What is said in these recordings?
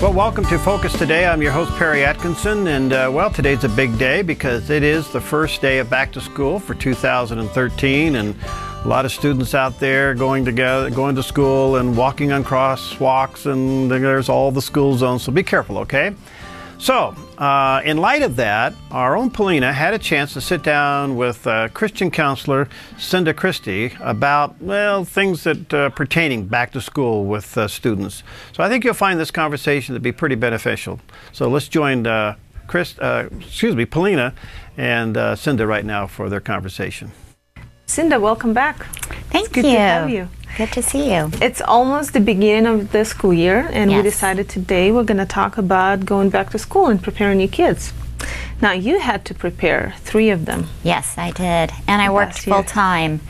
Well, welcome to Focus Today. I'm your host, Perry Atkinson, and well, today's a big day because it is the first day of back to school for 2013, and a lot of students out there going to school and walking on crosswalks, and there's all the school zones, so be careful, okay? So, in light of that, our own Paulina had a chance to sit down with Christian counselor Cinda Christie about, well, things that pertaining back to school with students. So I think you'll find this conversation to be pretty beneficial. So let's join Paulina and Cinda right now for their conversation. Cinda, welcome back. Thank you. Good to have you. Good to see you. It's almost the beginning of the school year, and we decided today we're going to talk about going back to school and preparing your kids. Now, you had to prepare 3 of them. Yes, I did. And I worked full time,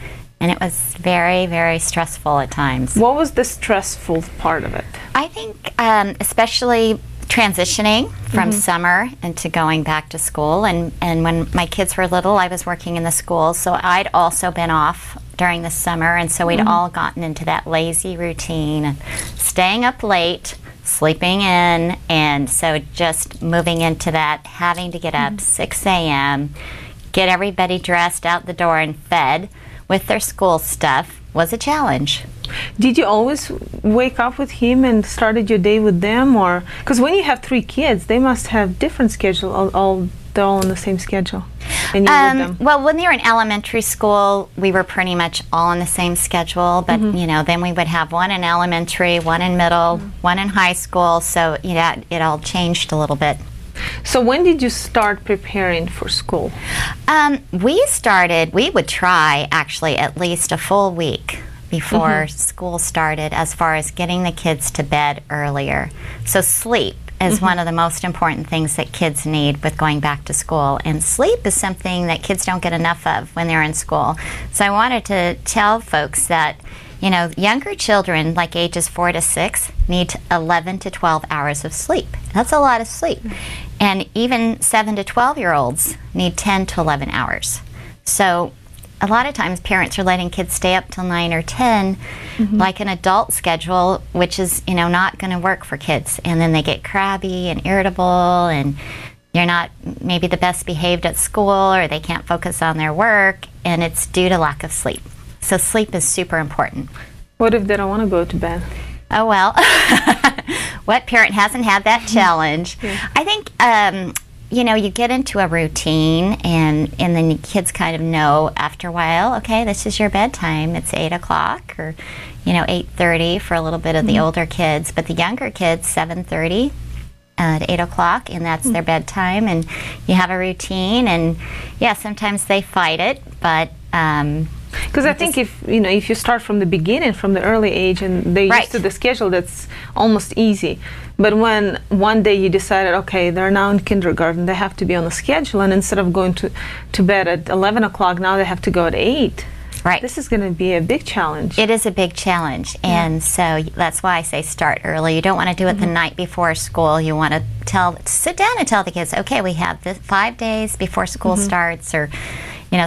and it was very, very stressful at times. What was the stressful part of it? I think especially transitioning from summer into going back to school, and when my kids were little, I was working in the school, so I'd also been off during the summer, and so we'd all gotten into that lazy routine and staying up late, sleeping in, and so just moving into that, having to get up 6 a.m., get everybody dressed, out the door and fed with their school stuff was a challenge. Did you always wake up with him and started your day with them, or because when you have 3 kids, they must have different schedule, they're all on the same schedule? And you with them? Well, when they were in elementary school, we were pretty much all on the same schedule, but you know, then we would have one in elementary, one in middle, one in high school, so you know, it all changed a little bit. So when did you start preparing for school? We would try actually at least a full week before school started, as far as getting the kids to bed earlier. So sleep is one of the most important things that kids need with going back to school, and sleep is something that kids don't get enough of when they're in school. So I wanted to tell folks that, you know, younger children like ages 4 to 6 need 11 to 12 hours of sleep. That's a lot of sleep. And even 7 to 12-year-olds need 10 to 11 hours. So a lot of times parents are letting kids stay up till 9 or 10, like an adult schedule, which is, you know, not going to work for kids. And then they get crabby and irritable, and you're not maybe the best behaved at school, or they can't focus on their work, and it's due to lack of sleep. So sleep is super important. What if they don't want to go to bed? Oh, well, what parent hasn't had that challenge? I think, you know, you get into a routine, and then the kids kind of know after a while, okay, this is your bedtime. It's 8 o'clock, or, you know, 8:30 for a little bit of the older kids. But the younger kids, 7:30 to 8 o'clock, and that's their bedtime. And you have a routine, and yeah, sometimes they fight it, but because I think if you start from the beginning, from the early age, and they're used to the schedule, that's almost easy. But when one day you decided, okay, they're now in kindergarten, they have to be on the schedule, and instead of going to bed at 11 o'clock, now they have to go at 8. Right. This is going to be a big challenge. It is a big challenge, and so that's why I say start early. You don't want to do it the night before school. You want to sit down and tell the kids, okay, we have 5 days before school starts, or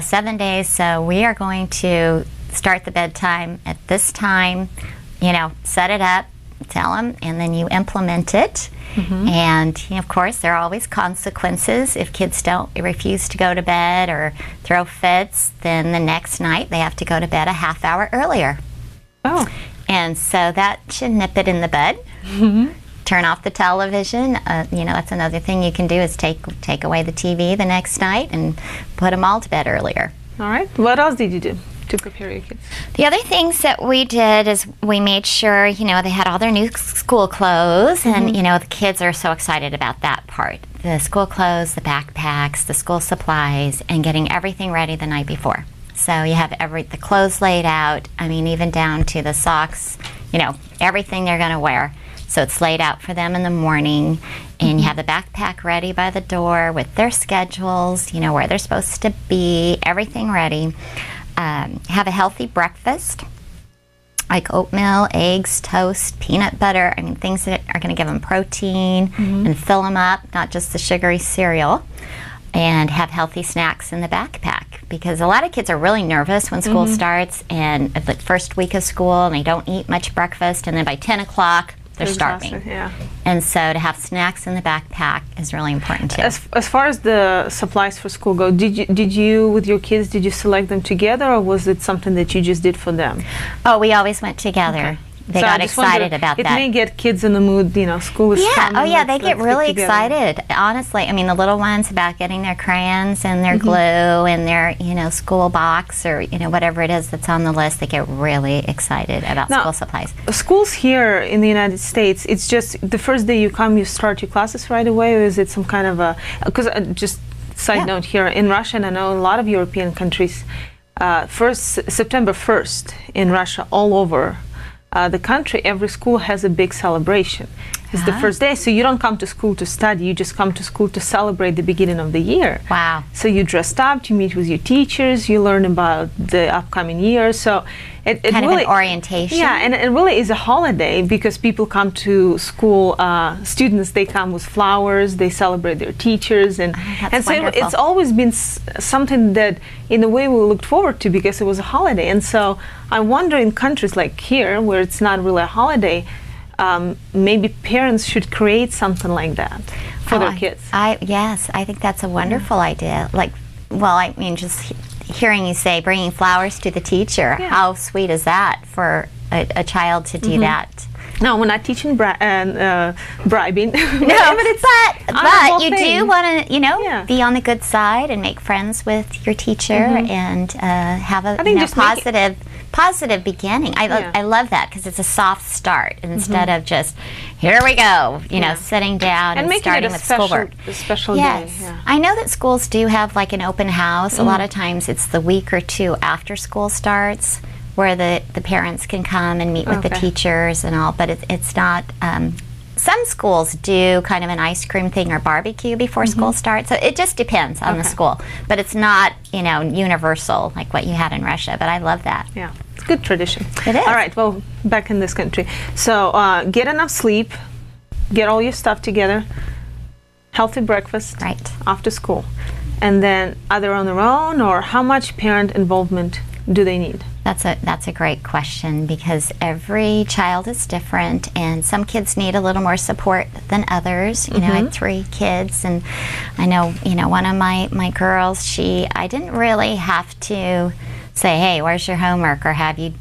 7 days, so we are going to start the bedtime at this time, set it up, tell them, and then you implement it. And of course, there are always consequences. If kids refuse to go to bed or throw fits, then the next night they have to go to bed a half hour earlier. Oh. And so that should nip it in the bud. Turn off the television. That's another thing you can do, is take away the TV the next night and put them all to bed earlier. All right. What else did you do to prepare your kids? The other things that we did is we made sure, they had all their new school clothes, and, the kids are so excited about that part. The school clothes, the backpacks, the school supplies, and getting everything ready the night before. So you have the clothes laid out, even down to the socks, everything they're going to wear. So it's laid out for them in the morning, and you have the backpack ready by the door with their schedules, where they're supposed to be, everything ready. Have a healthy breakfast, like oatmeal, eggs, toast, peanut butter, things that are going to give them protein and fill them up, not just the sugary cereal. And have healthy snacks in the backpack, because a lot of kids are really nervous when school starts, and the first week of school, and they don't eat much breakfast, and then by 10 o'clock, they're starving. Yeah. And so to have snacks in the backpack is really important too. As far as the supplies for school go, did you with your kids, did you select them together, or was it something that you just did for them? Oh, we always went together. Okay. They got excited about that. It may get kids in the mood, school is coming. Oh yeah, they get really excited. Honestly, I mean, the little ones about getting their crayons and their glue and their, school box or, whatever it is that's on the list, they get really excited about school supplies. Schools here in the United States, it's just the first day you come, you start your classes right away, or is it some kind of a, because just side note here, in Russia, and I know a lot of European countries, September 1st in Russia, all over the country, every school has a big celebration. It's the first day, so you don't come to school to study, you just come to school to celebrate the beginning of the year. Wow. So you dressed up, you meet with your teachers, you learn about the upcoming year, so it kind really, of an orientation. Yeah, and it really is a holiday because people come to school, students, they come with flowers, they celebrate their teachers, and so it's always been something that in a way we looked forward to because it was a holiday. And so I wonder, in countries like here where it's not really a holiday, maybe parents should create something like that for their kids. Yes, I think that's a wonderful idea. I mean, just hearing you say bringing flowers to the teacher, how sweet is that for a child to do that? No, we're not teaching bribing. No, but you do want to, be on the good side and make friends with your teacher and have a positive beginning. I love that because it's a soft start instead of just here we go, sitting down and starting with schoolwork. A special day. Yeah. I know that schools do have like an open house. A lot of times it's the week or two after school starts where the parents can come and meet with the teachers and all, but it's not. Some schools do kind of an ice cream thing or barbecue before school starts, so it just depends on the school. But it's not, universal like what you had in Russia, but I love that. Yeah, it's a good tradition. It is. All right, well, back in this country. So get enough sleep, get all your stuff together, healthy breakfast after school. And then are they on their own, or how much parent involvement do they need? That's a great question because every child is different and some kids need a little more support than others. I had 3 kids and I know, one of my girls, I didn't really have to say, hey, where's your homework, or have you,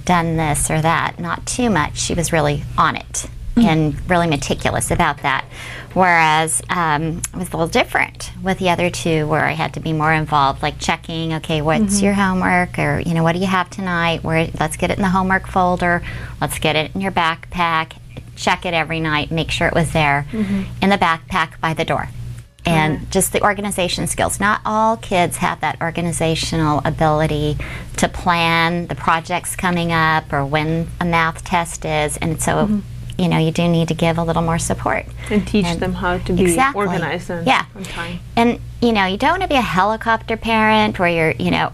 done this or that. Not too much. She was really on it and really meticulous about that. Whereas it was a little different with the other 2 where I had to be more involved, like checking, okay, what's your homework, or, what do you have tonight? Let's get it in the homework folder. Let's get it in your backpack. Check it every night. Make sure it was there in the backpack by the door. And just the organization skills. Not all kids have that organizational ability to plan the projects coming up or when a math test is. And so you do need to give a little more support. And teach them how to be organized and on time. And, you don't want to be a helicopter parent where you're,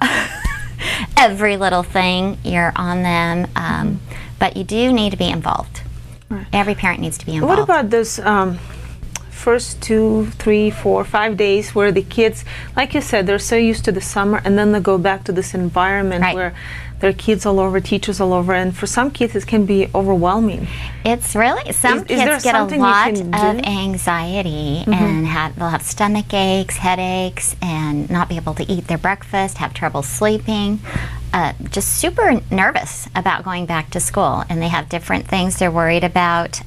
every little thing you're on them. But you do need to be involved. Right. Every parent needs to be involved. What about those first 2, 3, 4, 5 days where the kids, like you said, they're so used to the summer and then they go back to this environment where there are kids all over, teachers all over, and for some kids it can be overwhelming. It's really, some kids get a lot of anxiety and they'll have stomach aches, headaches, and not be able to eat their breakfast, have trouble sleeping, just super nervous about going back to school, and they have different things they're worried about.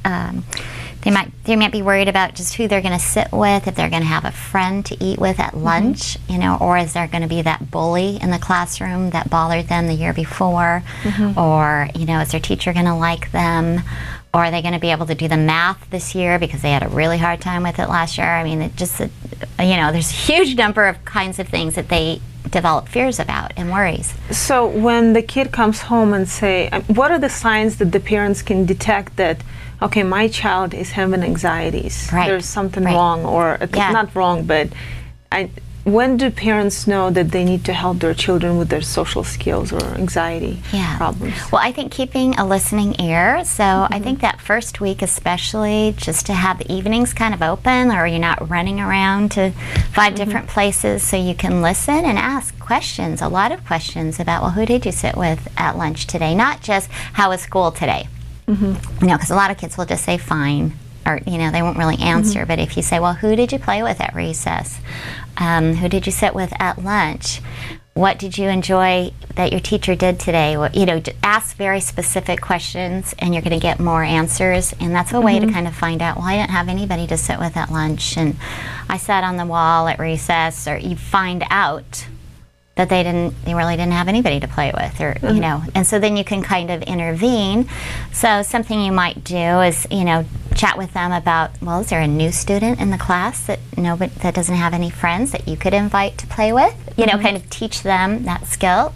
They might be worried about just who they're going to sit with, if they're going to have a friend to eat with at lunch, or is there going to be that bully in the classroom that bothered them the year before, or, is their teacher going to like them, or are they going to be able to do the math this year because they had a really hard time with it last year? I mean, there's a huge number of kinds of things that they develop fears about and worries. So when the kid comes home and say, what are the signs that the parents can detect that, okay, my child is having anxieties, there's something wrong, or not wrong, but when do parents know that they need to help their children with their social skills or anxiety problems? Well, I think keeping a listening ear. So I think that first week especially, just to have the evenings kind of open, or you're not running around to 5 different places, so you can listen and ask questions, a lot of questions about, well, who did you sit with at lunch today? Not just, how was school today? You know, because a lot of kids will just say fine, or, you know, they won't really answer. But if you say, well, who did you play with at recess? Who did you sit with at lunch? What did you enjoy that your teacher did today? Well, you know, ask very specific questions, and you're going to get more answers. And that's a way to kind of find out, well, I didn't have anybody to sit with at lunch, and I sat on the wall at recess. Or you find out that they really didn't have anybody to play with, or you know, and so then you can kind of intervene. So something you might do is, you know, chat with them about, well, is there a new student in the class that that doesn't have any friends that you could invite to play with? You know, kind of teach them that skill.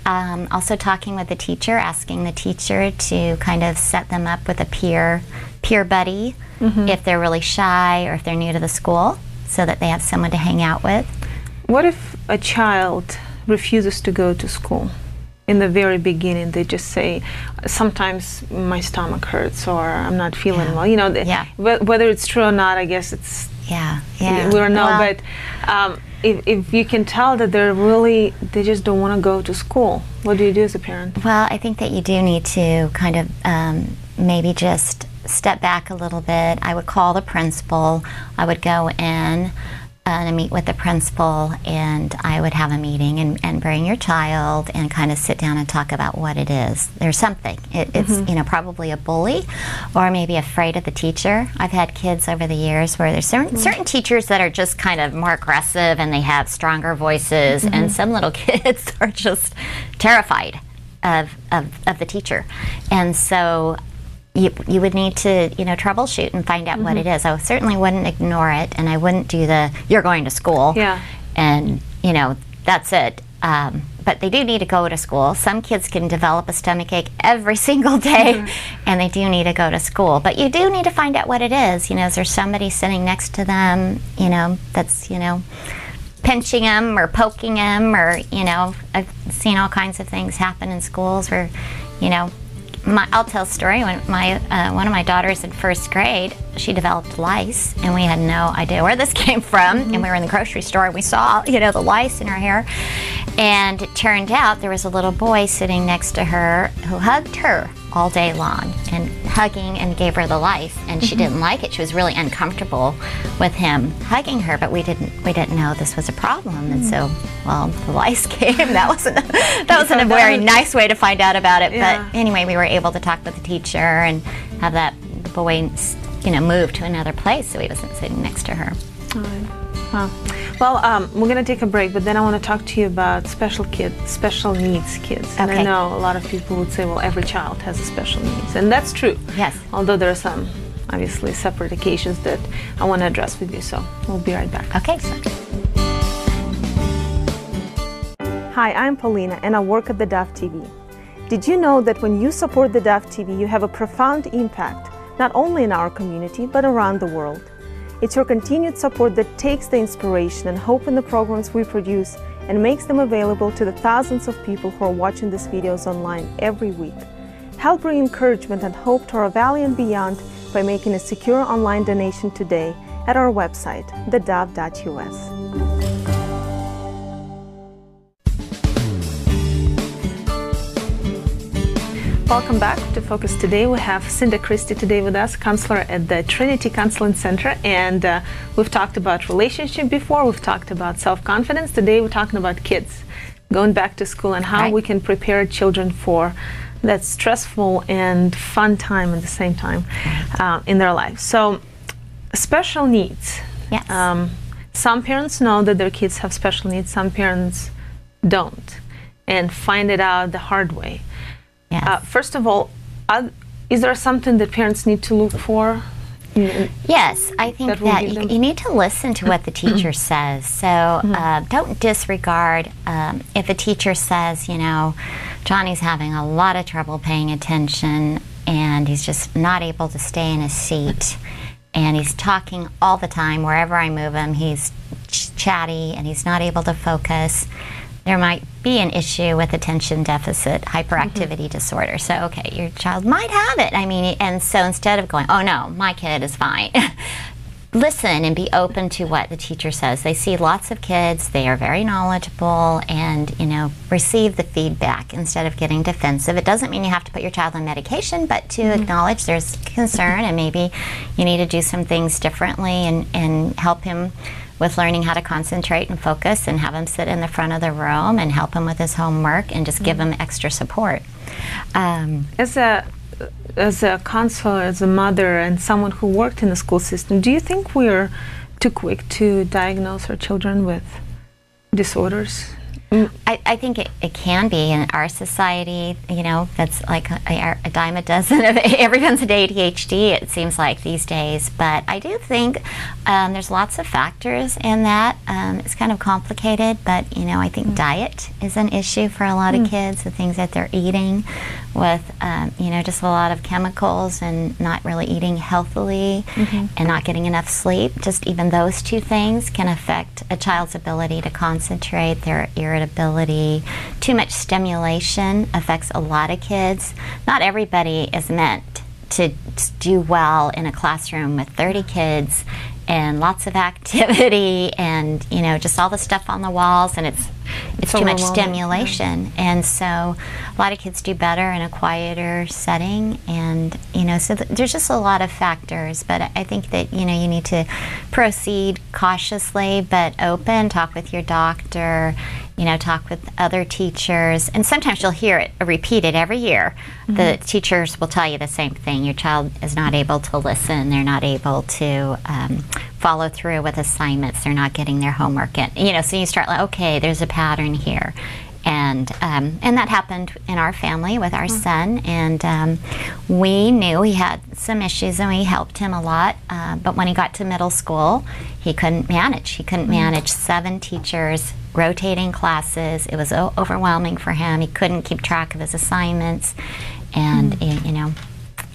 Also talking with the teacher, asking the teacher to kind of set them up with a peer buddy if they're really shy or if they're new to the school, so that they have someone to hang out with. What if a child refuses to go to school? In the very beginning, they just say, sometimes my stomach hurts, or I'm not feeling well. You know, whether it's true or not, I guess it's, we don't know. Well, but if you can tell that they just don't want to go to school, what do you do as a parent? Well, I think that you do need to kind of maybe just step back a little bit. I would call the principal. I would go in and meet with the principal, and I would have a meeting and bring your child and kind of sit down and talk about what it is. There's something. It's you know, probably a bully, or maybe afraid of the teacher. I've had kids over the years where there's certain teachers that are just kind of more aggressive and they have stronger voices, and some little kids are just terrified of the teacher. And so you would need to, you know, troubleshoot and find out what it is. I certainly wouldn't ignore it, and I wouldn't do you're going to school, and, you know, that's it. But they do need to go to school. Some kids can develop a stomach ache every single day, and they do need to go to school. But you do need to find out what it is. You know, is there somebody sitting next to them, you know, that's, you know, pinching them or poking them, or, you know, I've seen all kinds of things happen in schools where, you know, I'll tell a story. When one of my daughters in first grade, she developed lice, and we had no idea where this came from. And we were in the grocery store, and we saw, you know, the lice in her hair. And it turned out there was a little boy sitting next to her who hugged her all day long, and hugging, and gave her the lice, and she didn't like it. She was really uncomfortable with him hugging her, but we didn't know this was a problem. And so, well, the lice came. That wasn't a very nice way to find out about it. But anyway, we were able to talk with the teacher and have that boy, you know, move to another place so he wasn't sitting next to her. All right. Wow. Well, we're going to take a break, but then I want to talk to you about special needs kids. And I know a lot of people would say, well, every child has a special needs. And that's true. Yes. Although there are some, obviously, separate occasions that I want to address with you. So we'll be right back. Okay. Hi, I'm Paulina, and I work at theDove TV. Did you know that when you support theDove TV, you have a profound impact, not only in our community, but around the world? It's your continued support that takes the inspiration and hope in the programs we produce and makes them available to the thousands of people who are watching these videos online every week. Help bring encouragement and hope to our valley and beyond by making a secure online donation today at our website, thedove.us. Welcome back to Focus Today. We have Cinda Christie today with us, counselor at the Trinity Counseling Center, and we've talked about relationship before, we've talked about self-confidence. Today we're talking about kids going back to school and how we can prepare children for that stressful and fun time at the same time in their life. So, special needs. Yes. Some parents know that their kids have special needs, some parents don't, and find it out the hard way. Yes. First of all, is there something that parents need to look for? Yes, I think that you need to listen to what the teacher says. So don't disregard if a teacher says, you know, Johnny's having a lot of trouble paying attention and he's just not able to stay in his seat, and he's talking all the time. Wherever I move him, he's chatty and he's not able to focus. There might be an issue with attention deficit hyperactivity disorder. So, okay, your child might have it. I mean, and so instead of going, oh no, my kid is fine, listen and be open to what the teacher says. They see lots of kids, they are very knowledgeable, and receive the feedback instead of getting defensive. It doesn't mean you have to put your child on medication, but to acknowledge there's concern and maybe you need to do some things differently and help him with learning how to concentrate and focus, and have him sit in the front of the room and help him with his homework and just give him extra support. As a counselor, as a mother, and someone who worked in the school system, do you think we're too quick to diagnose our children with disorders? I think it can be in our society. That's like a dime a dozen of everyone's had ADHD, it seems like these days. But I do think there's lots of factors in that. It's kind of complicated, but I think diet is an issue for a lot of kids. The things that they're eating with just a lot of chemicals and not really eating healthily and not getting enough sleep. Just even those two things can affect a child's ability to concentrate, their irritability. Too much stimulation affects a lot of kids. Not everybody is meant to do well in a classroom with 30 kids and lots of activity and just all the stuff on the walls, and it's too much stimulation. And so a lot of kids do better in a quieter setting, and so there's just a lot of factors. But I think that you need to proceed cautiously but open. Talk with your doctor, talk with other teachers, and sometimes you'll hear it repeated every year. The teachers will tell you the same thing. Your child is not able to listen. They're not able to follow through with assignments. They're not getting their homework in. So you start like, okay, there's a pattern here. And that happened in our family with our son, and we knew he had some issues, and we helped him a lot. But when he got to middle school, he couldn't manage. He couldn't manage 7 teachers, rotating classes. It was overwhelming for him. He couldn't keep track of his assignments, and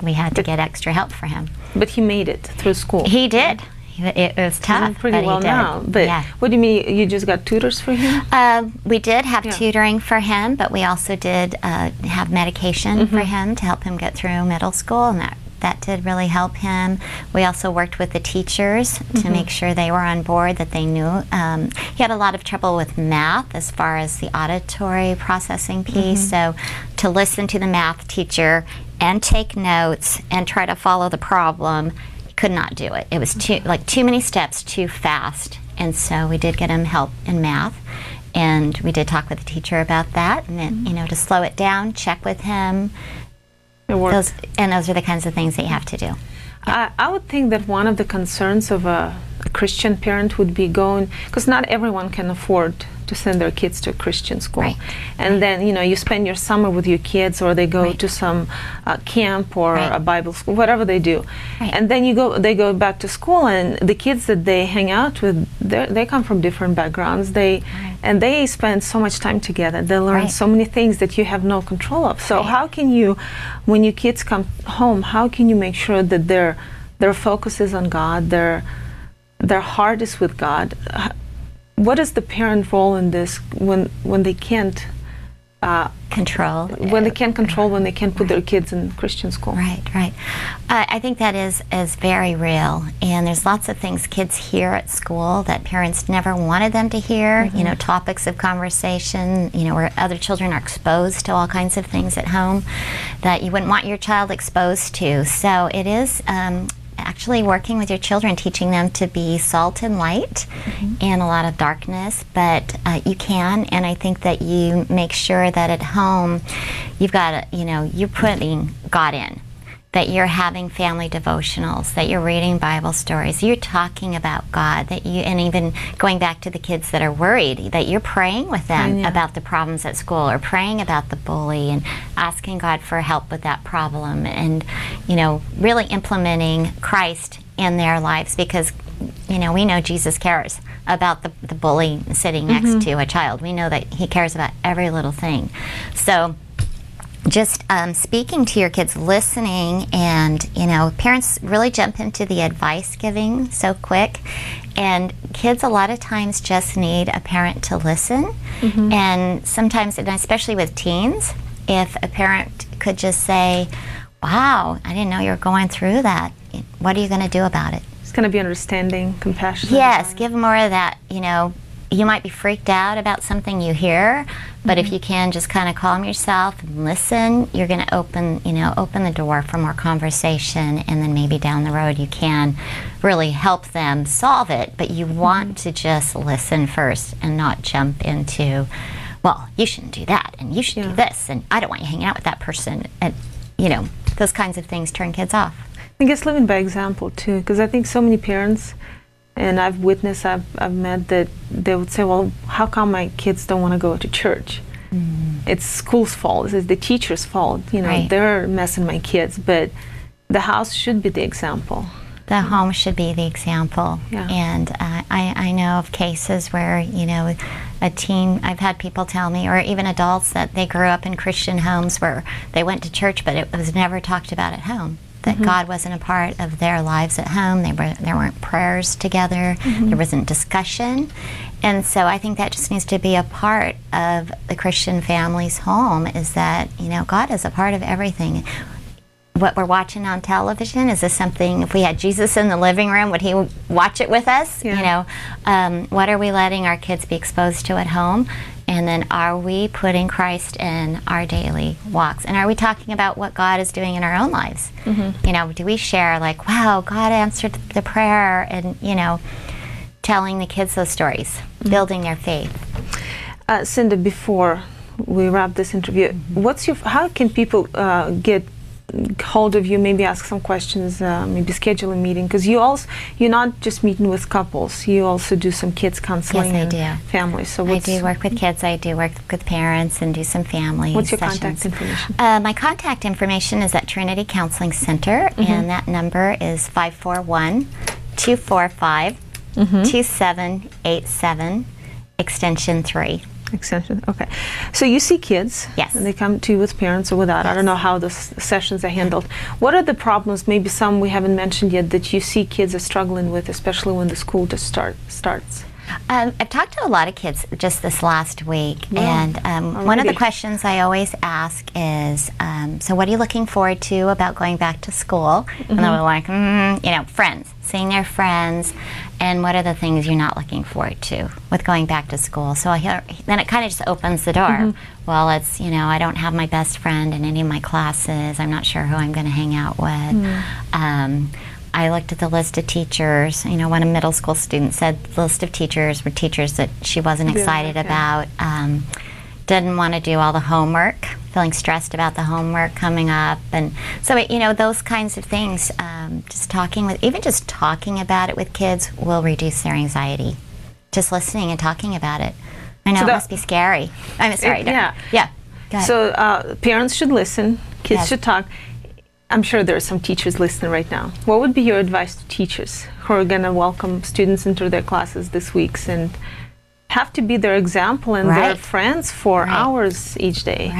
we had to get extra help for him. But he made it through school. He did. It was tough. He's pretty well now. But what do you mean? You just got tutors for him? We did have tutoring for him, but we also did have medication for him to help him get through middle school, and that did really help him. We also worked with the teachers to make sure they were on board, that they knew. He had a lot of trouble with math as far as the auditory processing piece, so to listen to the math teacher and take notes and try to follow the problem, could not do it. It was too many steps, too fast. And so we did get him help in math, and we did talk with the teacher about that, and then to slow it down, check with him. It worked. Those are the kinds of things that you have to do. I would think that one of the concerns of a Christian parent would be going, because not everyone can afford to send their kids to a Christian school. And then you spend your summer with your kids, or they go to some camp or a Bible school, whatever they do. And then they go back to school, and the kids that they hang out with, they come from different backgrounds. And they spend so much time together. They learn so many things that you have no control of. So how can you, when your kids come home, how can you make sure that their focus is on God, their heart is with God? What is the parent role in this when they can't control? When they can't control, when they can't put their kids in Christian school? Right. I think that is very real. And there's lots of things kids hear at school that parents never wanted them to hear. Topics of conversation, where other children are exposed to all kinds of things at home that you wouldn't want your child exposed to. So it is actually working with your children, teaching them to be salt and light in a lot of darkness, but you can, and I think that you make sure that at home you've got you're putting God in, that you're having family devotionals, that you're reading Bible stories, you're talking about God, and even going back to the kids that are worried, that you're praying with them about the problems at school, or praying about the bully and asking God for help with that problem, and really implementing Christ in their lives, because we know Jesus cares about the bully sitting next to a child. We know that he cares about every little thing. So just speaking to your kids, listening, and parents really jump into the advice giving so quick, and kids a lot of times just need a parent to listen. And sometimes, and especially with teens, if a parent could just say, wow, I didn't know you were going through that, what are you going to do about it? going to be understanding, compassionate. Yes, give more of that, you know. You might be freaked out about something you hear, but if you can just kind of calm yourself and listen, you're going to open the door for more conversation, and then maybe down the road you can really help them solve it. But you want to just listen first and not jump into, well, you shouldn't do that, and you should do this, and I don't want you hanging out with that person, and you know, those kinds of things turn kids off. I guess living by example too, because I think so many parents, and I've witnessed, I've met that they would say, well, how come my kids don't want to go to church? It's school's fault, it's the teacher's fault, you know, they're messing my kids, but the house should be the example. The home should be the example. Yeah. And I know of cases where, you know, a teen, I've had people tell me, or even adults, that they grew up in Christian homes where they went to church, but it was never talked about at home. That God wasn't a part of their lives at home. There weren't prayers together. There wasn't discussion. And so I think that just needs to be a part of the Christian family's home, is that, you know, God is a part of everything. What we're watching on television, is this something, if we had Jesus in the living room, would he watch it with us? You know, what are we letting our kids be exposed to at home? And then are we putting Christ in our daily walks? And are we talking about what God is doing in our own lives? You know, do we share like, wow, God answered the prayer, and, you know, telling the kids those stories, building their faith. Cinda, before we wrap this interview, how can people get hold of you, maybe ask some questions, maybe schedule a meeting, because you're not just meeting with couples, you also do some kids counseling. Yes, I and families. So I do work with kids, I do work with parents, and do some family What's your sessions. contact information? My contact information is at Trinity Counseling Center, and that number is 541-245-2787, extension 3. Extension. Okay. So you see kids. Yes. And they come to you with parents or without. I don't know how those sessions are handled. What are the problems, maybe some we haven't mentioned yet, that you see kids are struggling with, especially when the school just starts? I've talked to a lot of kids just this last week, and one of the questions I always ask is, so what are you looking forward to about going back to school? And they're like, you know, friends, seeing their friends, and what are the things you're not looking forward to with going back to school? So then it kind of just opens the door. Well, it's, you know, I don't have my best friend in any of my classes. I'm not sure who I'm going to hang out with. I looked at the list of teachers. You know, one middle school student said the list of teachers were teachers that she wasn't excited about. Didn't want to do all the homework, feeling stressed about the homework coming up. And so, you know, those kinds of things, just talking about it with kids will reduce their anxiety. Just listening and talking about it. I know, so it must be scary. I'm sorry. Yeah. Go ahead. So parents should listen, kids should talk. I'm sure there are some teachers listening right now. What would be your advice to teachers who are going to welcome students into their classes this week and have to be their example and their friends for hours each day?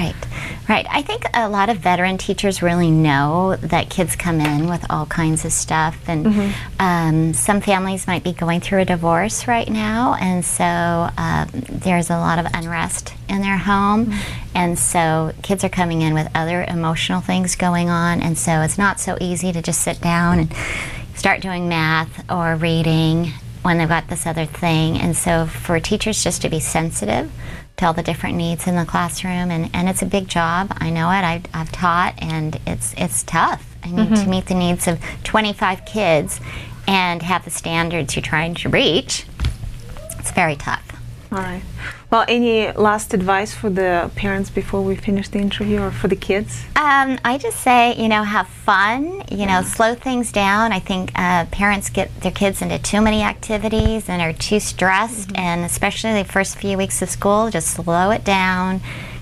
Right. I think a lot of veteran teachers really know that kids come in with all kinds of stuff, and some families might be going through a divorce right now, and so there's a lot of unrest in their home, and so kids are coming in with other emotional things going on, and so it's not so easy to just sit down and start doing math or reading when they've got this other thing. And so for teachers just to be sensitive to all the different needs in the classroom, and it's a big job, I know it, I've taught, and it's tough. I mean, to meet the needs of 25 kids and have the standards you're trying to reach, it's very tough. All right. Well, any last advice for the parents before we finish the interview, or for the kids? I just say, you know, have fun, you know, slow things down. I think parents get their kids into too many activities and are too stressed, and especially the first few weeks of school, just slow it down,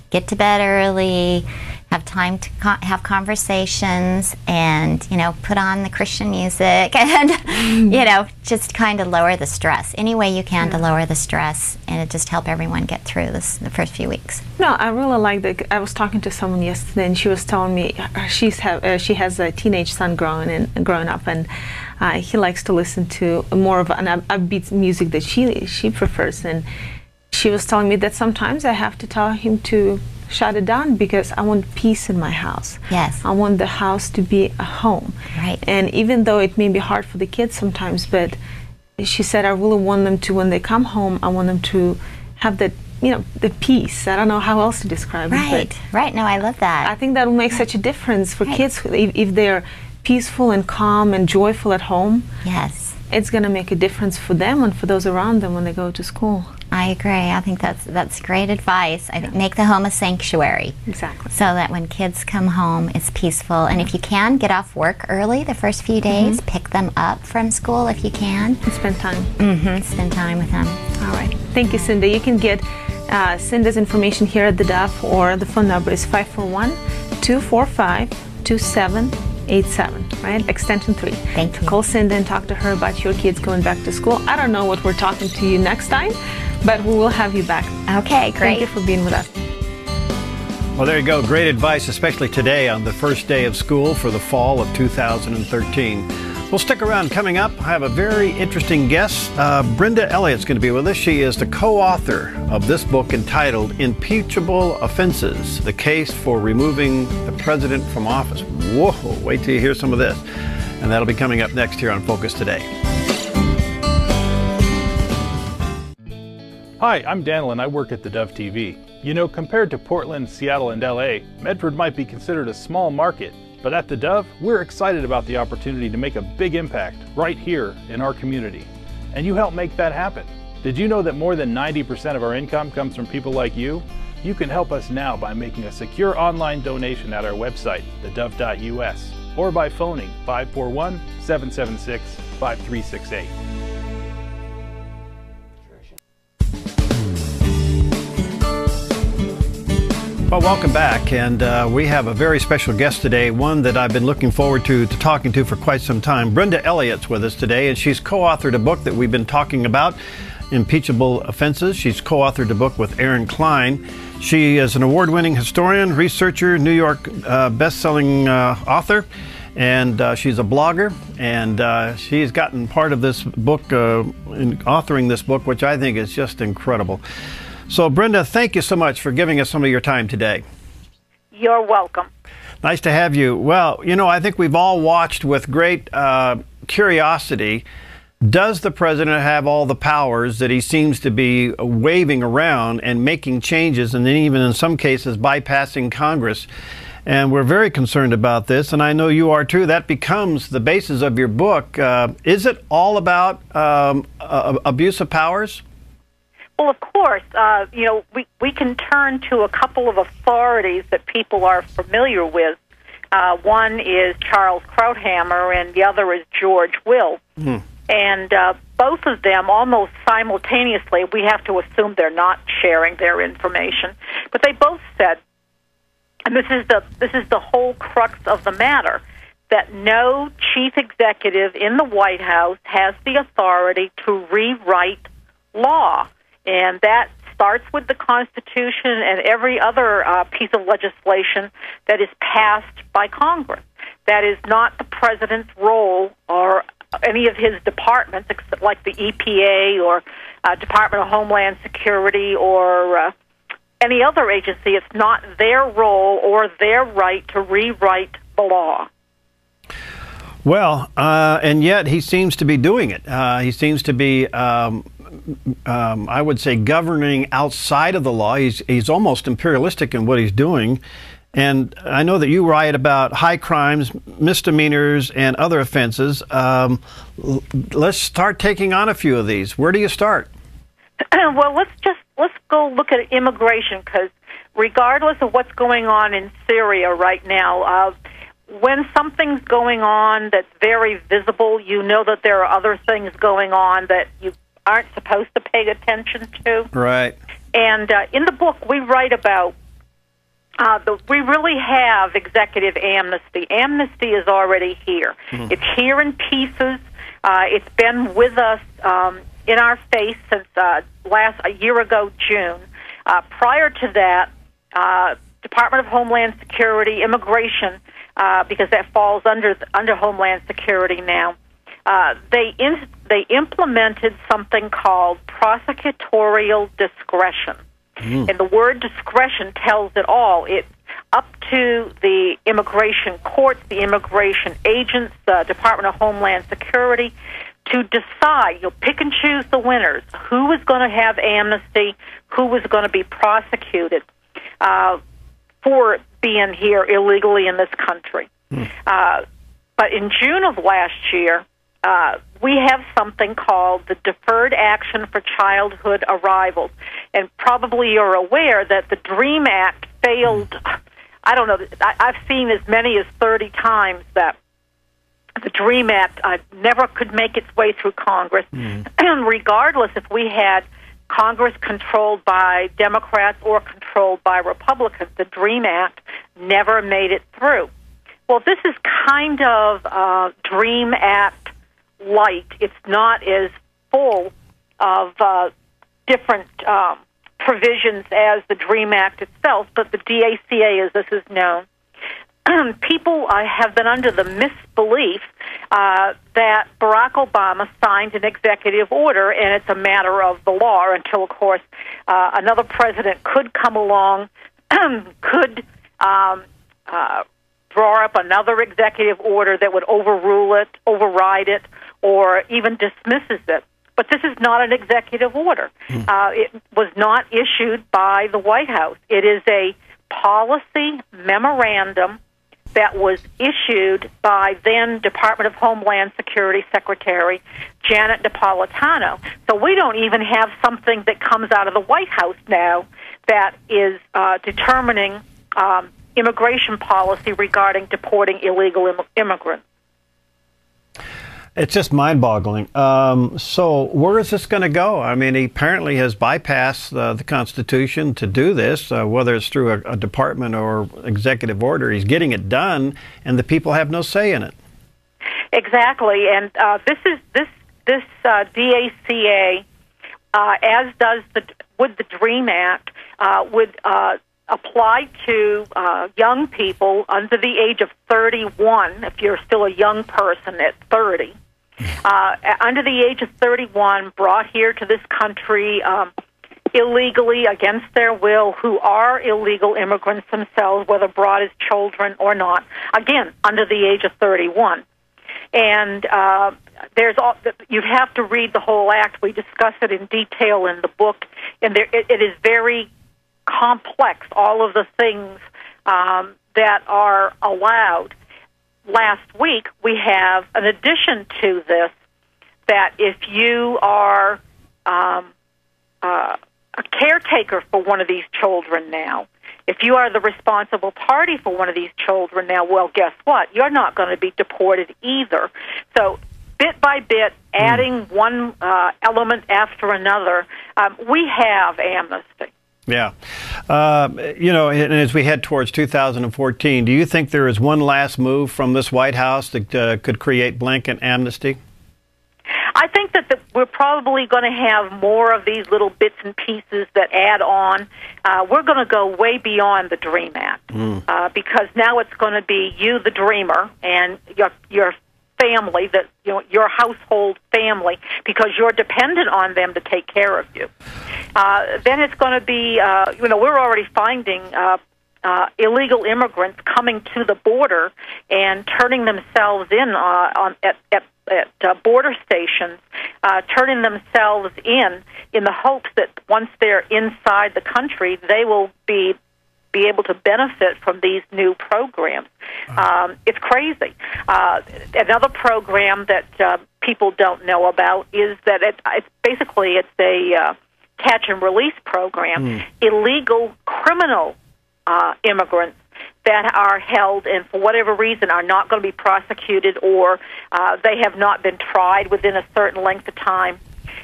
get to bed early, have time to have conversations, and, you know, put on the Christian music, and, you know, just kind of lower the stress. Any way you can to lower the stress, and it just help everyone get through the first few weeks. No, I really like that. I was talking to someone yesterday, and she was telling me she has a teenage son growing up, and he likes to listen to more of an upbeat music that she prefers, and she was telling me that sometimes I have to tell him to shut it down because I want peace in my house. Yes. I want the house to be a home. Right. And even though it may be hard for the kids sometimes, but she said, I really want them to, when they come home, I want them to have that, the peace. I don't know how else to describe it. Right. No, I love that. I think that will make such a difference for kids if they're peaceful and calm and joyful at home. Yes. It's going to make a difference for them and for those around them when they go to school. I agree. I think that's great advice. I think make the home a sanctuary. Exactly. So that when kids come home, it's peaceful. And if you can, get off work early the first few days. Pick them up from school if you can. And spend time. Spend time with them. All right. Thank you, Cinda. You can get Cinda's information here at theDove, or the phone number is 541-245-2787, right? Extension 3. Thank you. Call Cinda and talk to her about your kids going back to school. I don't know what we're talking to you next time, but we will have you back. Okay, great. Thank you for being with us. Well, there you go. Great advice, especially today on the first day of school for the fall of 2013. Well, stick around. Coming up, I have a very interesting guest. Brenda Elliott's going to be with us. She is the co-author of this book entitled Impeachable Offenses, the Case for Removing the President from Office. Whoa, wait till you hear some of this. And that'll be coming up next here on Focus Today. Hi, I'm Daniel and I work at theDove TV. You know, compared to Portland, Seattle, and LA, Medford might be considered a small market, but at theDove, we're excited about the opportunity to make a big impact right here in our community. And you help make that happen. Did you know that more than 90% of our income comes from people like you? You can help us now by making a secure online donation at our website, thedove.us, or by phoning 541-776-5368. Well, welcome back, and we have a very special guest today, one that I've been looking forward to talking to for quite some time. Brenda Elliott's with us today, and she's co-authored a book that we've been talking about, Impeachable Offenses. She's co-authored a book with Aaron Klein. She is an award-winning historian, researcher, New York best-selling author, and she's a blogger, and she's gotten part of this book, in authoring this book, which I think is just incredible. So, Brenda, thank you so much for giving us some of your time today. You're welcome. Nice to have you. Well, you know, I think we've all watched with great curiosity. Does the president have all the powers that he seems to be waving around and making changes, and then even in some cases bypassing Congress? And we're very concerned about this, and I know you are too. That becomes the basis of your book. Is it all about abuse of powers? Well, of course, you know, we can turn to a couple of authorities that people are familiar with. One is Charles Krauthammer, and the other is George Will. And both of them, almost simultaneously, we have to assume they're not sharing their information, but they both said, and this is the whole crux of the matter, that no chief executive in the White House has the authority to rewrite law. And that starts with the Constitution and every other piece of legislation that is passed by Congress. That is not the president's role or any of his departments, except like the EPA or Department of Homeland Security or any other agency. It's not their role or their right to rewrite the law. Well, and yet he seems to be doing it. He seems to be, I would say, governing outside of the law. He's almost imperialistic in what he's doing. And I know that you write about high crimes, misdemeanors, and other offenses. Let's start taking on a few of these. Where do you start? Well, let's go look at immigration, because regardless of what's going on in Syria right now, when something's going on that's very visible, you know that there are other things going on that you aren't supposed to pay attention to. Right. And in the book, we write about we really have executive amnesty. Amnesty is already here. It's here in pieces. It's been with us in our face since a year ago, June. Prior to that, Department of Homeland Security, immigration, because that falls under Homeland Security now. They implemented something called prosecutorial discretion. And the word discretion tells it all. It's up to the immigration courts, the immigration agents, the Department of Homeland Security to decide. You'll pick and choose the winners. Who is going to have amnesty? Who is going to be prosecuted for being here illegally in this country? But in June of last year, we have something called the Deferred Action for Childhood Arrivals. And probably you're aware that the DREAM Act failed. I don't know. I've seen as many as 30 times that the DREAM Act never could make its way through Congress. And regardless if we had Congress controlled by Democrats or controlled by Republicans, the DREAM Act never made it through. Well, this is kind of DREAM Act light. It's not as full of different provisions as the DREAM Act itself, but the DACA, as this is known, people have been under the misbelief that Barack Obama signed an executive order and it's a matter of the law until, of course, another president could come along, could draw up another executive order that would overrule it, override it, or even dismisses it. But this is not an executive order. It was not issued by the White House. It is a policy memorandum that was issued by then Department of Homeland Security Secretary Janet Napolitano. So we don't even have something that comes out of the White House now that is determining immigration policy regarding deporting illegal immigrants. It's just mind-boggling. So where is this going to go? I mean, he apparently has bypassed the Constitution to do this, whether it's through a department or executive order. He's getting it done, and the people have no say in it. Exactly, and this DACA, as does with the DREAM Act, would apply to young people under the age of 31, if you're still a young person at 30. Under the age of 31, brought here to this country illegally against their will, who are illegal immigrants themselves, whether brought as children or not, again, under the age of 31. And you have to read the whole act. We discuss it in detail in the book, and it is very complex, all of the things that are allowed. Last week, we have an addition to this, that if you are a caretaker for one of these children now, if you are the responsible party for one of these children now, well, guess what? You're not going to be deported either. So bit by bit, adding one element after another, we have amnesty. Yeah. You know, and as we head towards 2014, do you think there is one last move from this White House that could create blanket amnesty? I think that we're probably going to have more of these little bits and pieces that add on. We're going to go way beyond the DREAM Act because now it's going to be you, the dreamer, and your family, that your household family, because you're dependent on them to take care of you. Then it's going to be, we're already finding illegal immigrants coming to the border and turning themselves in at border stations, turning themselves in the hopes that once they're inside the country, they will be able to benefit from these new programs. It's crazy. Another program that people don't know about is that it's basically a catch and release program. Illegal criminal immigrants that are held and for whatever reason are not going to be prosecuted, or they have not been tried within a certain length of time.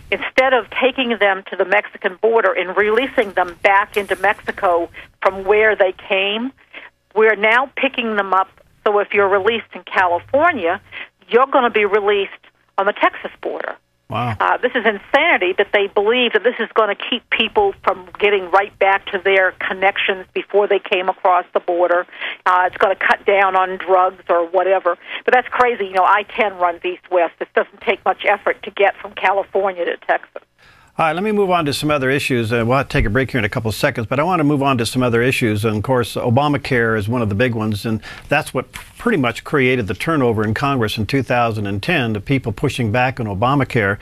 Instead of taking them to the Mexican border and releasing them back into Mexico from where they came, we're now picking them up. So if you're released in California, you're going to be released on the Texas border. Wow. This is insanity that they believe that this is going to keep people from getting right back to their connections before they came across the border. It's going to cut down on drugs or whatever. But that's crazy. I-10 runs east-west. It doesn't take much effort to get from California to Texas. All right, let me move on to some other issues. We'll have to take a break here in a couple of seconds, but I want to move on to some other issues. And of course, Obamacare is one of the big ones, and that's what pretty much created the turnover in Congress in 2010, the people pushing back on Obamacare.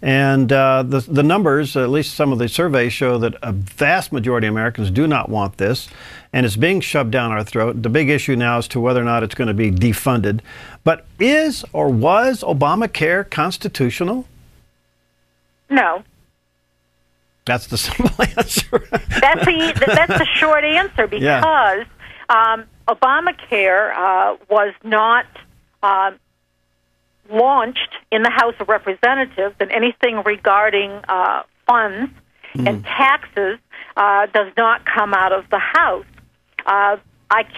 And the numbers, at least some of the surveys, show that a vast majority of Americans do not want this, and it's being shoved down our throat. The big issue now is to whether or not it's going to be defunded. But is or was Obamacare constitutional? No. That's the simple answer. That's the short answer, because Obamacare was not launched in the House of Representatives, and anything regarding funds and taxes does not come out of the House. I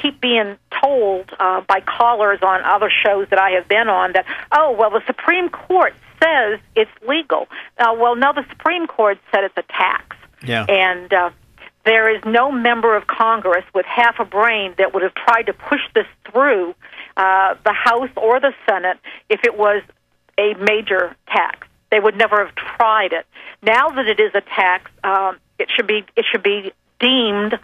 keep being told by callers on other shows that I have been on that, oh, well, the Supreme Court says it's legal. Well, no, the Supreme Court said it's a tax. Yeah. And there is no member of Congress with half a brain that would have tried to push this through the House or the Senate if it was a major tax. They would never have tried it. Now that it is a tax, it should be deemed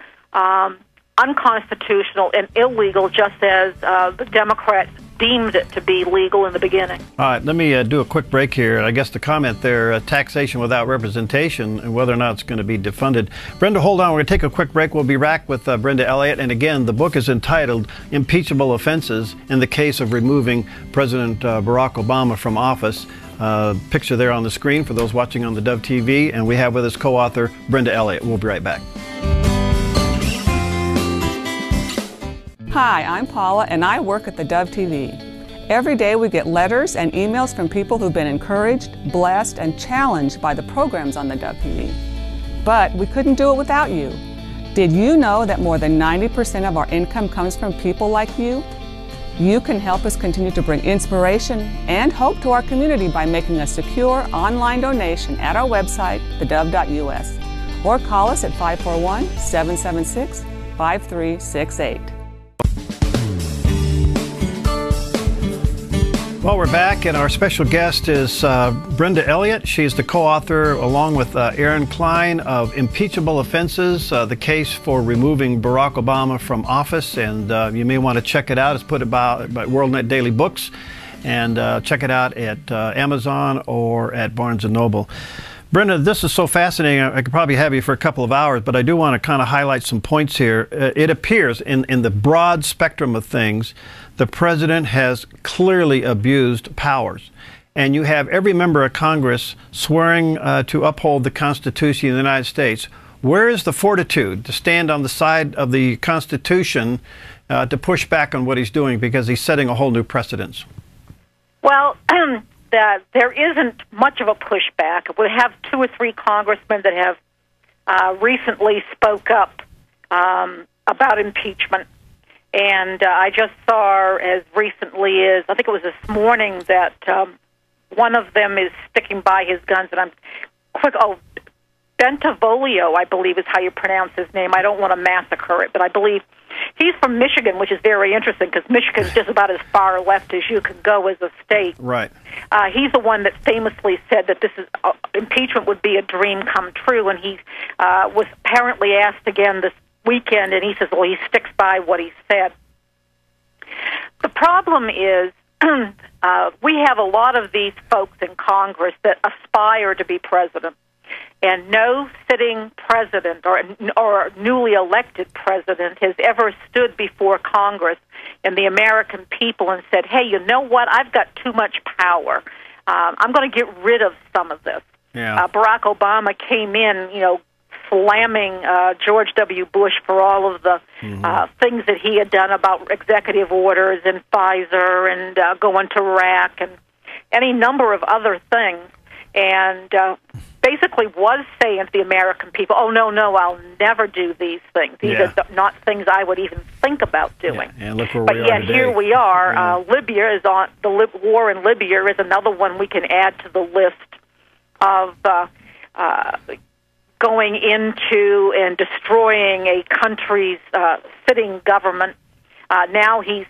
unconstitutional and illegal, just as the Democrats deemed it to be legal in the beginning. All right, let me do a quick break here. I guess the comment there, taxation without representation, and whether or not it's going to be defunded. Brenda, hold on. We're going to take a quick break. We'll be back with Brenda Elliot. And again, the book is entitled Impeachable Offenses in the Case of Removing President Barack Obama from Office. Picture there on the screen for those watching on the Dove TV. And we have with us co-author Brenda Elliot. We'll be right back. Hi, I'm Paula, and I work at theDove TV. Every day we get letters and emails from people who've been encouraged, blessed, and challenged by the programs on theDove TV. But we couldn't do it without you. Did you know that more than 90% of our income comes from people like you? You can help us continue to bring inspiration and hope to our community by making a secure online donation at our website, thedove.us, or call us at 541-776-5368. Well, we're back, and our special guest is Brenda Elliot. She's the co-author, along with Aaron Klein, of Impeachable Offenses, the case for removing Barack Obama from office. And you may want to check it out. It's put by WorldNet Daily Books. And check it out at Amazon or at Barnes & Noble. Brenda, this is so fascinating. I could probably have you for a couple of hours, but I do want to kind of highlight some points here. It appears in the broad spectrum of things, the president has clearly abused powers. And you have every member of Congress swearing to uphold the Constitution of the United States. Where is the fortitude to stand on the side of the Constitution to push back on what he's doing, because he's setting a whole new precedence? Well, there isn't much of a pushback. We have 2 or 3 congressmen that have recently spoke up about impeachment. And I just saw as recently as, I think it was this morning, that one of them is sticking by his guns. And Bentivolio, I believe is how you pronounce his name. I don't want to massacre it, but I believe he's from Michigan, which is very interesting because Michigan's just about as far left as you can go as a state. Right. He's the one that famously said that this is impeachment would be a dream come true, and he was apparently asked again this weekend, and he says, well, he sticks by what he said. The problem is we have a lot of these folks in Congress that aspire to be president, and no sitting president or newly elected president has ever stood before Congress and the American people and said, hey, you know what, I've got too much power. I'm going to get rid of some of this. Yeah. Barack Obama came in, slamming George W. Bush for all of the things that he had done about executive orders and Pfizer and going to Iraq and any number of other things, and basically was saying to the American people, oh, no, I'll never do these things. These are not things I would even think about doing. Yeah. And look where but we are yet today. Here we are. Yeah. Libya is on the war in Libya is another one we can add to the list of going into and destroying a country's sitting government. Now he's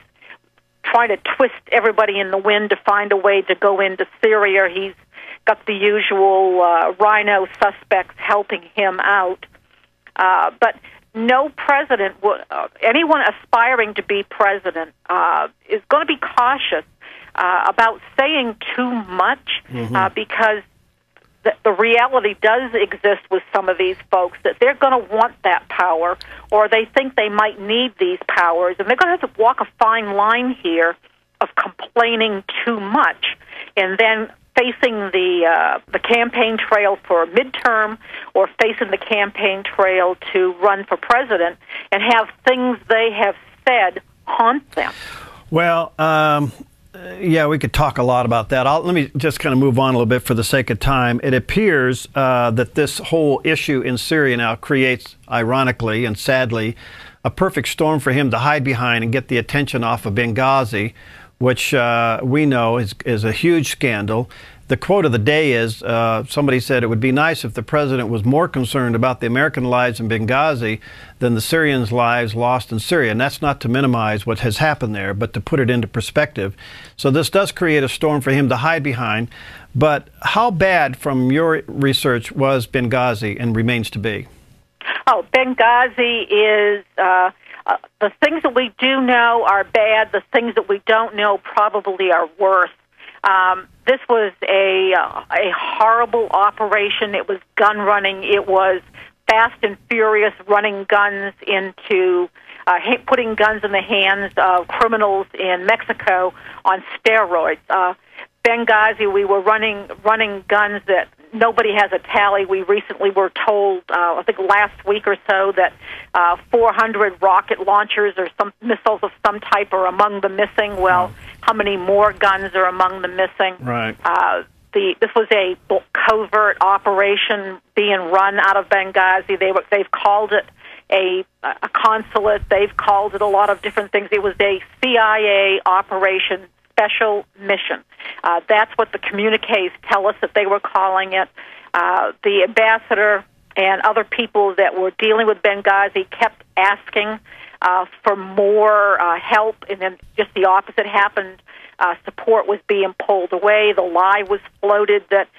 trying to twist everybody in the wind to find a way to go into Syria. He's got the usual rhino suspects helping him out. But no president, anyone aspiring to be president, is going to be cautious about saying too much, because the reality does exist with some of these folks that they're going to want that power, or they think they might need these powers, and they're going to have to walk a fine line here of complaining too much and then facing the campaign trail for midterm, or facing the campaign trail to run for president, and have things they have said haunt them. Well, yeah, we could talk a lot about that. Let me just kind of move on a little bit for the sake of time. It appears that this whole issue in Syria now creates, ironically and sadly, a perfect storm for him to hide behind and get the attention off of Benghazi, which we know is a huge scandal. The quote of the day is, somebody said it would be nice if the president was more concerned about the American lives in Benghazi than the Syrians' lives lost in Syria. And that's not to minimize what has happened there, but to put it into perspective. So this does create a storm for him to hide behind. But how bad, from your research, was Benghazi and remains to be? Oh, Benghazi is... the things that we do know are bad. The things that we don't know probably are worse. This was a horrible operation. It was gun running. It was fast and furious, running guns into, putting guns in the hands of criminals in Mexico on steroids. Benghazi, we were running guns that nobody has a tally. We recently were told, I think last week or so, that 400 rocket launchers or some missiles of some type are among the missing. Well, how many more guns are among the missing? Right. This was a covert operation being run out of Benghazi. They've called it a consulate. They've called it a lot of different things. It was a CIA operation, special mission. That's what the communiques tell us that they were calling it. The ambassador and other people that were dealing with Benghazi kept asking for more help, and then just the opposite happened. Support was being pulled away. The lie was floated that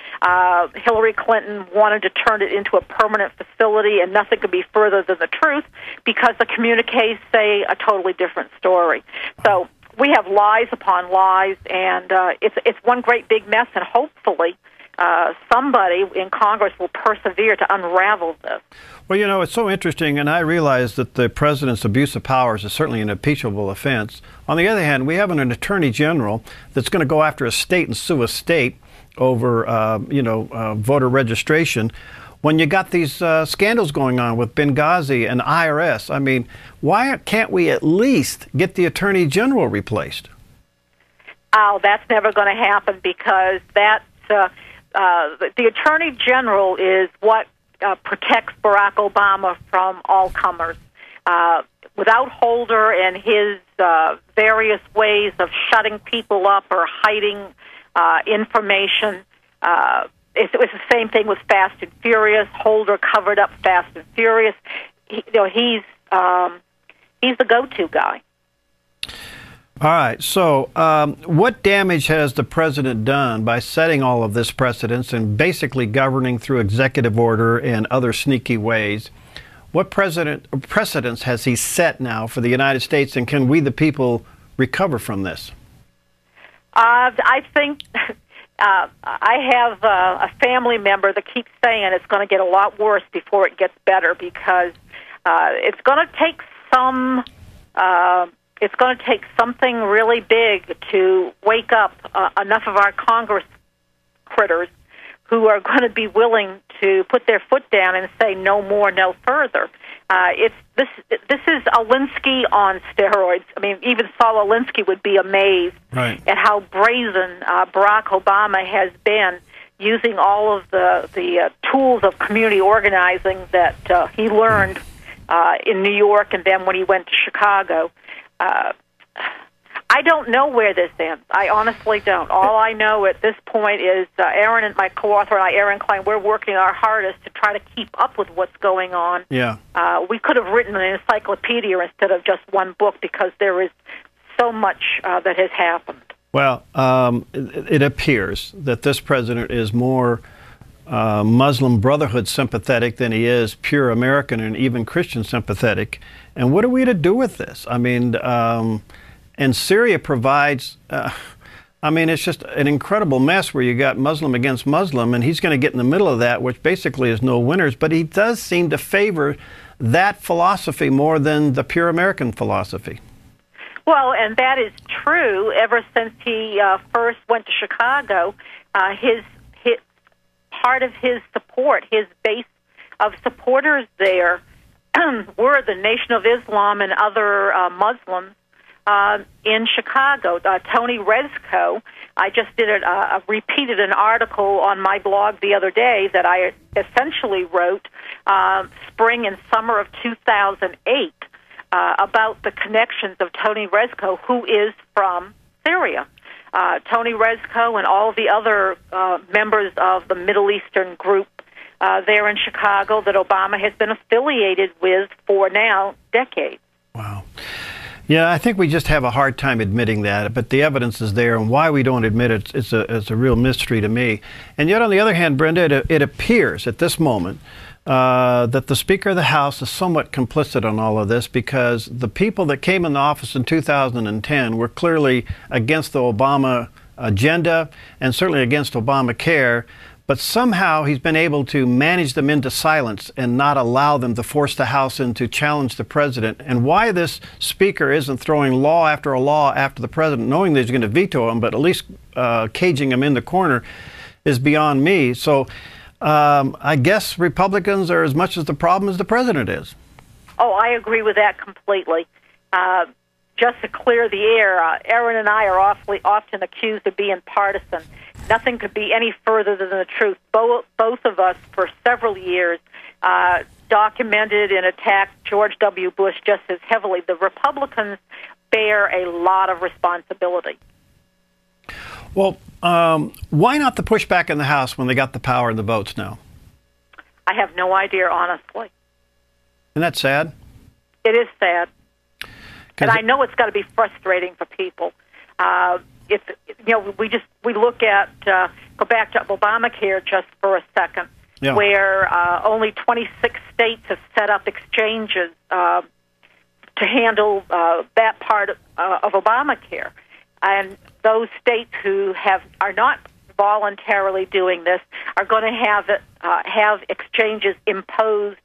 Hillary Clinton wanted to turn it into a permanent facility, and nothing could be further than the truth, because the communiques say a totally different story. So we have lies upon lies, and it's one great big mess, and hopefully somebody in Congress will persevere to unravel this. Well, you know, it's so interesting, and I realize that the president's abuse of powers is certainly an impeachable offense. On the other hand, we have an attorney general that's going to go after a state and sue a state over, voter registration. When you got these scandals going on with Benghazi and IRS, I mean, why can't we at least get the attorney general replaced? Oh, that's never going to happen, because that's the attorney general is what protects Barack Obama from all comers. Without Holder and his various ways of shutting people up or hiding information, it was the same thing with Fast and Furious. Holder covered up Fast and Furious. He's the go-to guy. All right. So what damage has the president done by setting all of this precedence and basically governing through executive order and other sneaky ways? What precedence has he set now for the United States, and can we, the people, recover from this? I think I have a family member that keeps saying it's going to get a lot worse before it gets better, because it's going to take some... it's going to take something really big to wake up enough of our Congress critters who are going to be willing to put their foot down and say no more, no further. This is Alinsky on steroids. I mean, even Saul Alinsky would be amazed at how brazen Barack Obama has been, using all of the tools of community organizing that he learned in New York and then when he went to Chicago. I don't know where this ends. I honestly don't. All I know at this point is Aaron and my co-author and I, Aaron Klein, we're working our hardest to try to keep up with what's going on. Yeah. We could have written an encyclopedia instead of just one book, because there is so much that has happened. Well, it appears that this president is more Muslim Brotherhood sympathetic than he is pure American and even Christian sympathetic. And what are we to do with this? I mean, and Syria provides, I mean, it's just an incredible mess where you got Muslim against Muslim, and he's going to get in the middle of that, which basically is no winners. But he does seem to favor that philosophy more than the pure American philosophy. Well, and that is true. Ever since he first went to Chicago, his part of his support, his base of supporters there, were the Nation of Islam and other Muslims in Chicago. Tony Rezko, I just repeated an article on my blog the other day that I essentially wrote spring and summer of 2008 about the connections of Tony Rezko, who is from Syria. Tony Rezko and all the other members of the Middle Eastern group there in Chicago that Obama has been affiliated with for now decades. Wow. Yeah, I think we just have a hard time admitting that, but the evidence is there, and why we don't admit it is a real mystery to me. And yet, on the other hand, Brenda, it appears at this moment that the Speaker of the House is somewhat complicit on all of this, because the people that came in the office in 2010 were clearly against the Obama agenda and certainly against Obamacare, but somehow he's been able to manage them into silence and not allow them to force the House in to challenge the president. And why this Speaker isn't throwing law after the president, knowing that he's going to veto him, but at least caging him in the corner, is beyond me. So I guess Republicans are as much as the problem as the president is. Oh, I agree with that completely. Just to clear the air, Aaron and I are often accused of being partisan. Nothing could be any further than the truth. Both of us, for several years, documented and attacked George W. Bush just as heavily. The Republicans bear a lot of responsibility. Well, why not the pushback in the House when they got the power and the votes now? I have no idea, honestly. Isn't that sad? It is sad. And I know it's got to be frustrating for people. If we look at go back to Obamacare just for a second, where only 26 states have set up exchanges to handle that part of Obamacare, and those states who are not voluntarily doing this are going to have exchanges imposed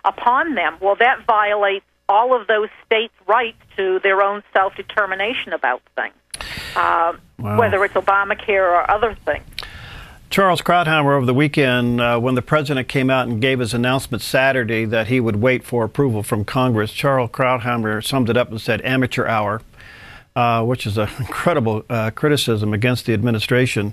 upon them. Well, that violates all of those states' rights to their own self-determination about things. Whether it's Obamacare or other things. Charles Krauthammer, over the weekend, when the president came out and gave his announcement Saturday that he would wait for approval from Congress, Charles Krauthammer summed it up and said amateur hour, which is an incredible criticism against the administration.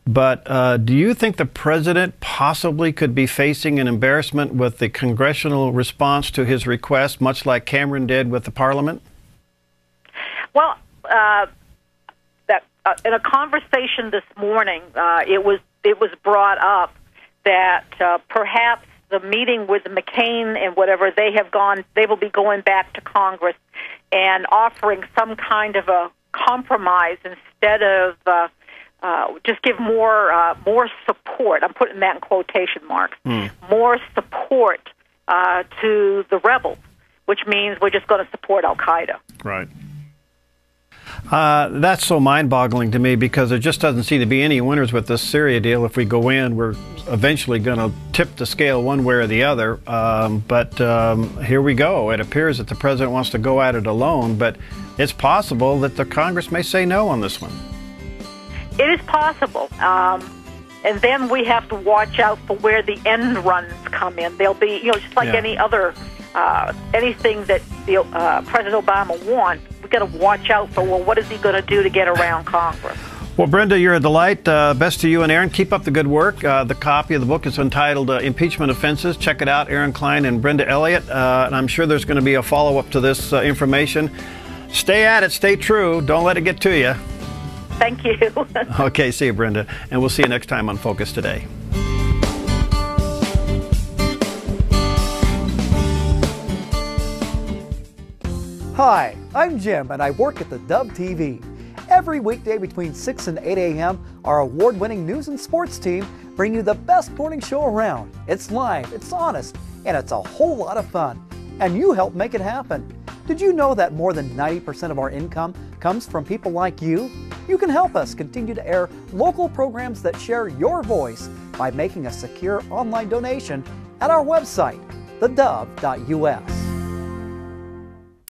But do you think the president possibly could be facing an embarrassment with the congressional response to his request, much like Cameron did with the Parliament? Well, in a conversation this morning, it was brought up that perhaps the meeting with McCain and whatever they will be going back to Congress and offering some kind of a compromise instead of just give more support. I'm putting that in quotation marks. More support to the rebels, which means we're just going to support Al Qaeda. Right. That's so mind-boggling to me, because there just doesn't seem to be any winners with this Syria deal. If we go in, we're eventually going to tip the scale one way or the other. But here we go. It appears that the president wants to go at it alone, but it's possible that the Congress may say no on this one. It is possible. And then we have to watch out for where the end runs come in. They'll be, just like any other, anything that President Obama wants. We've got to watch out for, what is he going to do to get around Congress? Well, Brenda, you're a delight. Best to you and Aaron. Keep up the good work. The copy of the book is entitled Impeachment Offenses. Check it out, Aaron Klein and Brenda Elliot. And I'm sure there's going to be a follow-up to this information. Stay at it. Stay true. Don't let it get to you. Thank you. Okay, see you, Brenda. And we'll see you next time on Focus Today. Hi, I'm Jim, and I work at theDove TV. Every weekday between 6 and 8 a.m., our award-winning news and sports team bring you the best morning show around. It's live, it's honest, and it's a whole lot of fun. And you help make it happen. Did you know that more than 90% of our income comes from people like you? You can help us continue to air local programs that share your voice by making a secure online donation at our website, theDove.us.